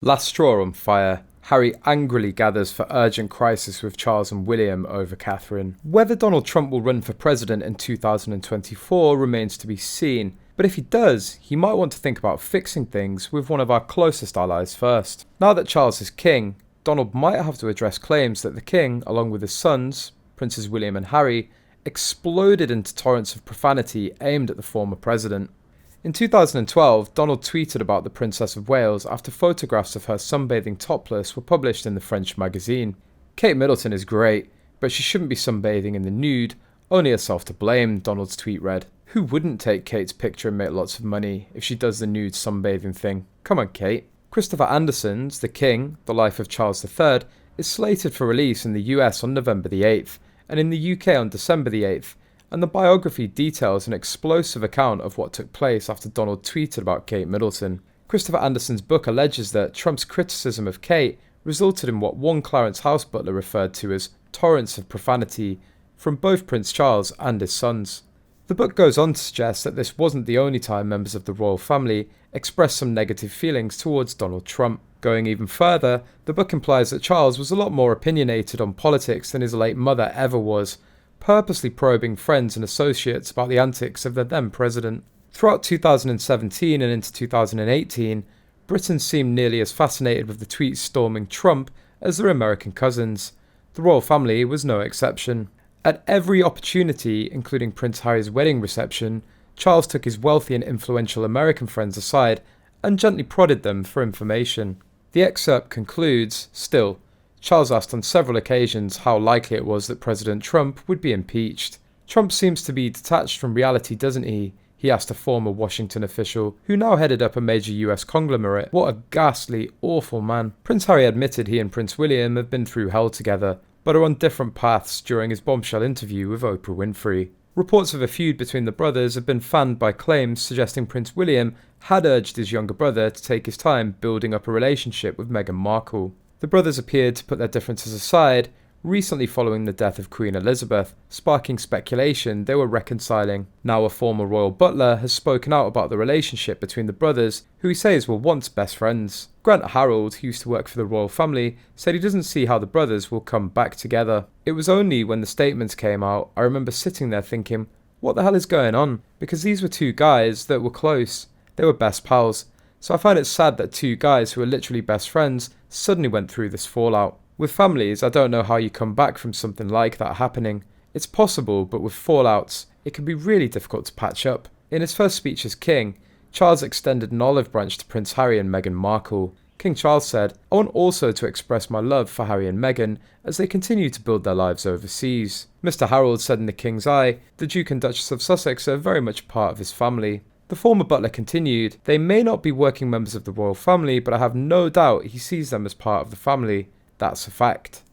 Last straw on fire. Harry angrily gathers for urgent crisis with Charles and William over Catherine. Whether Donald Trump will run for president in 2024 remains to be seen, but if he does, he might want to think about fixing things with one of our closest allies first. Now that Charles is king, Donald might have to address claims that the king, along with his sons, Princes William and Harry, exploded into torrents of profanity aimed at the former president. In 2012, Donald tweeted about the Princess of Wales after photographs of her sunbathing topless were published in the French magazine. Kate Middleton is great, but she shouldn't be sunbathing in the nude, only herself to blame, Donald's tweet read. Who wouldn't take Kate's picture and make lots of money if she does the nude sunbathing thing? Come on, Kate. Christopher Anderson's The King, The Life of Charles III, is slated for release in the US on November the 8th, and in the UK on December the 8th, and the biography details an explosive account of what took place after Donald tweeted about Kate Middleton. Christopher Anderson's book alleges that Trump's criticism of Kate resulted in what one Clarence House butler referred to as torrents of profanity from both Prince Charles and his sons. The book goes on to suggest that this wasn't the only time members of the royal family expressed some negative feelings towards Donald Trump. Going even further, the book implies that Charles was a lot more opinionated on politics than his late mother ever was, purposely probing friends and associates about the antics of the then president. Throughout 2017 and into 2018, Britain seemed nearly as fascinated with the tweets storming Trump as their American cousins. The royal family was no exception. At every opportunity, including Prince Harry's wedding reception, Charles took his wealthy and influential American friends aside and gently prodded them for information. The excerpt concludes, still, Charles asked on several occasions how likely it was that President Trump would be impeached. Trump seems to be detached from reality, doesn't he? He asked a former Washington official, who now headed up a major US conglomerate. What a ghastly, awful man. Prince Harry admitted he and Prince William have been through hell together, but are on different paths during his bombshell interview with Oprah Winfrey. Reports of a feud between the brothers have been fanned by claims suggesting Prince William had urged his younger brother to take his time building up a relationship with Meghan Markle. The brothers appeared to put their differences aside, recently following the death of Queen Elizabeth, sparking speculation they were reconciling. Now a former royal butler has spoken out about the relationship between the brothers, who he says were once best friends. Grant Harold, who used to work for the royal family, said he doesn't see how the brothers will come back together. It was only when the statements came out I remember sitting there thinking, what the hell is going on? Because these were two guys that were close. They were best pals. So I find it sad that two guys who are literally best friends suddenly went through this fallout. With families, I don't know how you come back from something like that happening. It's possible, but with fallouts, it can be really difficult to patch up. In his first speech as king, Charles extended an olive branch to Prince Harry and Meghan Markle. King Charles said, I want also to express my love for Harry and Meghan as they continue to build their lives overseas. Mr. Harold said in The King's Eye, the Duke and Duchess of Sussex are very much part of his family. The former butler continued, they may not be working members of the royal family, but I have no doubt he sees them as part of the family. That's a fact.